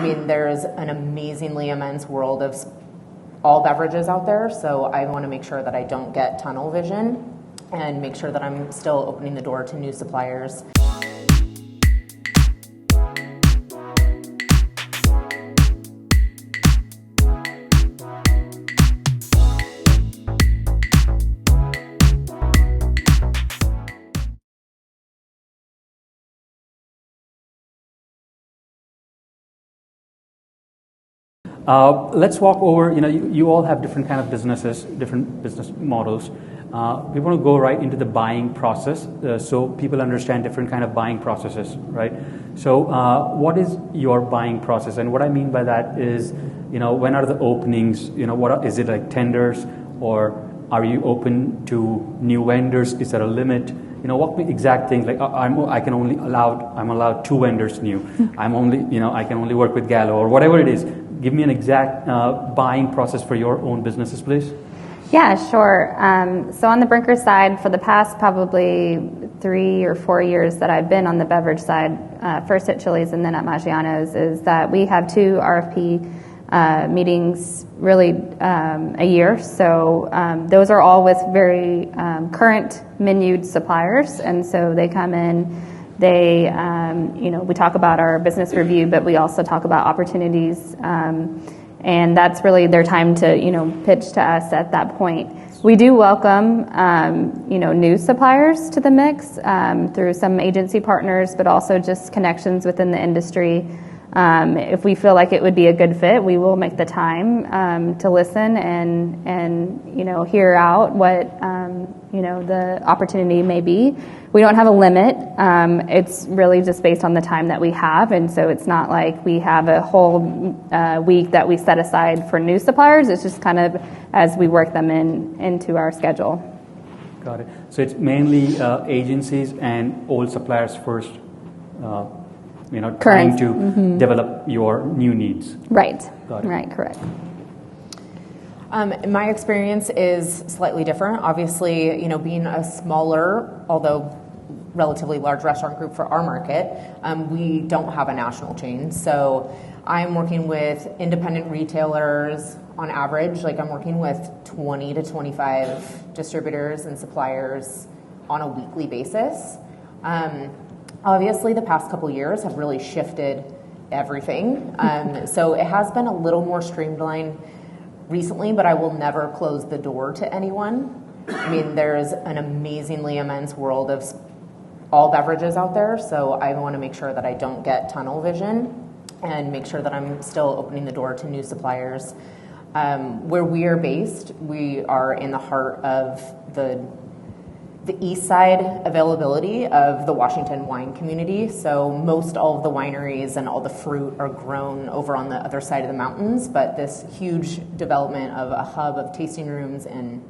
mean, there's an amazingly immense world of all beverages out there, so I want to make sure that I don't get tunnel vision and make sure that I'm still opening the door to new suppliers. Let's walk over, you all have different kind of businesses, different business models. We want to go right into the buying process so people understand different kind of buying processes, right? So what is your buying process? And what I mean by that is, when are the openings? Is it like tenders, or are you open to new vendors? Is there a limit? What exact things, like I'm allowed 2 vendors new. I can only work with Gallo or whatever it is. Give me an exact buying process for your own businesses, please. Yeah, sure. So on the Brinker side, for the past probably 3 or 4 years that I've been on the beverage side, first at Chili's and then at Maggiano's, is that we have 2 RFP meetings really a year. So those are all with very current menued suppliers, and so they come in. They, we talk about our business review, but we also talk about opportunities, and that's really their time to, pitch to us at that point. We do welcome, new suppliers to the mix through some agency partners, but also just connections within the industry. If we feel like it would be a good fit, we will make the time to listen and hear out what the opportunity may be. We don't have a limit. It's really just based on the time that we have, and so it's not like we have a whole week that we set aside for new suppliers. It's just kind of as we work them into our schedule. Got it. So it's mainly agencies and old suppliers first. Trying to develop your new needs. Right. Got it. Right, correct. My experience is slightly different. Obviously, being a smaller, although relatively large restaurant group for our market, we don't have a national chain. So I'm working with independent retailers on average. Like I'm working with 20 to 25 distributors and suppliers on a weekly basis. Obviously, the past couple years have really shifted everything. So it has been a little more streamlined recently, but I will never close the door to anyone. I mean, there's an amazingly immense world of all beverages out there, so I want to make sure that I don't get tunnel vision and make sure that I'm still opening the door to new suppliers. Where we are based, we are in the heart of the east side availability of the Washington wine community. So most all of the wineries and all the fruit are grown over on the other side of the mountains, but this huge development of a hub of tasting rooms and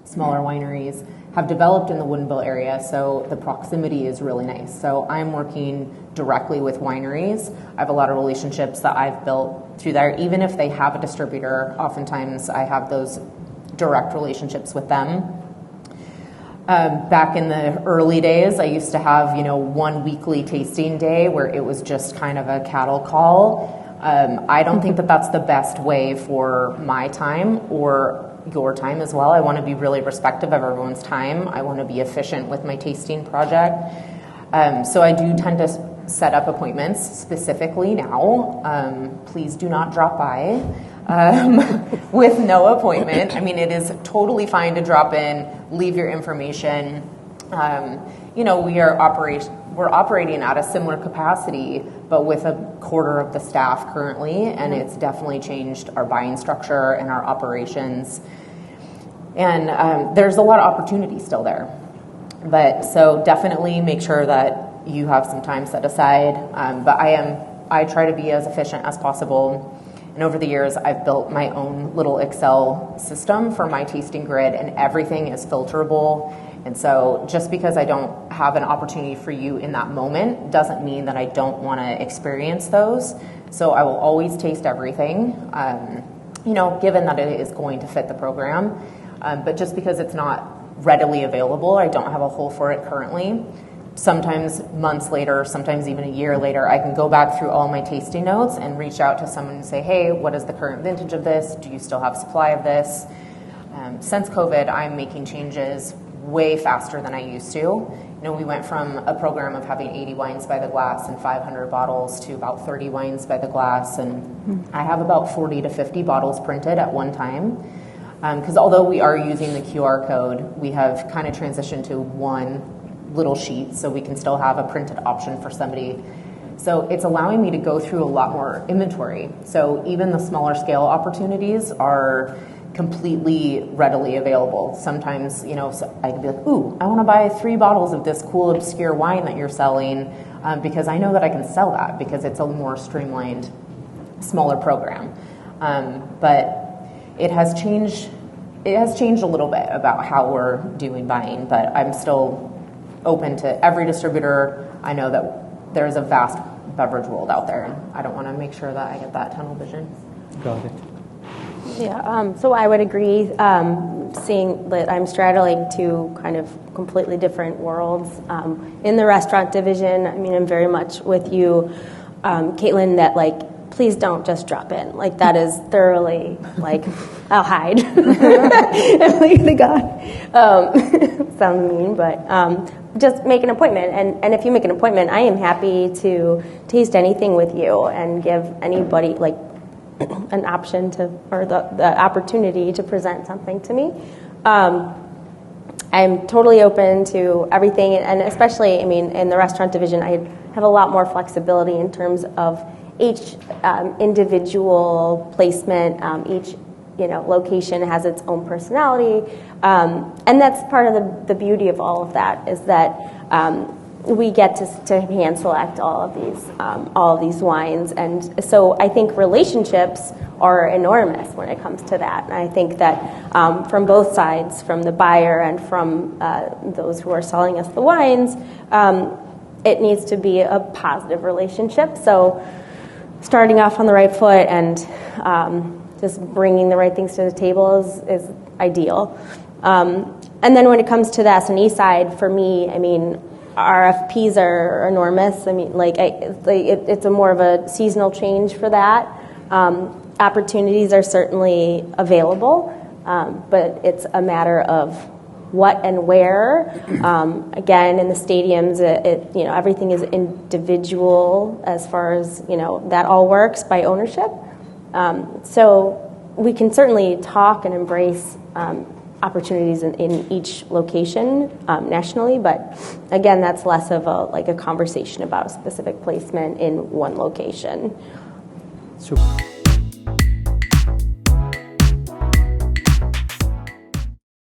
smaller wineries have developed in the Woodinville area, so the proximity is really nice. So I'm working directly with wineries. I have a lot of relationships that I've built through there. Even if they have a distributor, oftentimes I have those direct relationships with them. Back in the early days, I used to have, one weekly tasting day where it was just kind of a cattle call. I don't think that that's the best way for my time or your time as well. I want to be really respectful of everyone's time. I want to be efficient with my tasting project. So I do tend to set up appointments specifically now. Please do not drop by with no appointment. I mean, it is totally fine to drop in, leave your information. We're operating at a similar capacity, but with a quarter of the staff currently, and it's definitely changed our buying structure and our operations. And there's a lot of opportunity still there. But so definitely make sure that you have some time set aside. But I try to be as efficient as possible. And over the years, I've built my own little Excel system for my tasting grid, and everything is filterable. And so just because I don't have an opportunity for you in that moment doesn't mean that I don't want to experience those. So I will always taste everything, given that it is going to fit the program. But just because it's not readily available, I don't have a hole for it currently. sometimes months later, sometimes even a year later, I can go back through all my tasting notes and reach out to someone and say, hey, what is the current vintage of this? Do you still have supply of this? Since COVID, I'm making changes way faster than I used to. You know, we went from a program of having 80 wines by the glass and 500 bottles to about 30 wines by the glass, and I have about 40 to 50 bottles printed at one time. Because although we are using the QR code, we have kind of transitioned to one little sheet, so we can still have a printed option for somebody. So it's allowing me to go through a lot more inventory. So even the smaller scale opportunities are completely readily available. Sometimes, you know, so I could be like, ooh, I want to buy 3 bottles of this cool obscure wine that you're selling, because I know that I can sell that because it's a more streamlined, smaller program. But it has changed. It has changed a little bit about how we're doing buying, but I'm still open to every distributor. I know that there's a vast beverage world out there, and I don't want to make sure that I get that tunnel vision. Got it. Yeah, so I would agree, seeing that I'm straddling two kind of completely different worlds. In the restaurant division, I mean, I'm very much with you, Katelyn, that like, please don't just drop in. Like, that is thoroughly, like, I'll hide. Like the God. Sounds mean, but just make an appointment. And if you make an appointment, I am happy to taste anything with you and give anybody, like, an option to, or the opportunity to present something to me. I'm totally open to everything, and especially, I mean, in the restaurant division, I have a lot more flexibility in terms of each individual placement. Each, you know, location has its own personality, and that's part of the beauty of all of that, is that we get to hand select all of these wines, and so I think relationships are enormous when it comes to that. And I think that from both sides, from the buyer and from those who are selling us the wines, it needs to be a positive relationship. So starting off on the right foot and just bringing the right things to the table is ideal. And then when it comes to the S&E side, for me, I mean, RFPs are enormous. I mean, it's a more of a seasonal change for that. Opportunities are certainly available, but it's a matter of what and where. Again, in the stadiums, you know, everything is individual as far as, you know, that all works by ownership. So we can certainly talk and embrace opportunities in each location nationally, but again, that's less of a conversation about a specific placement in one location. Super.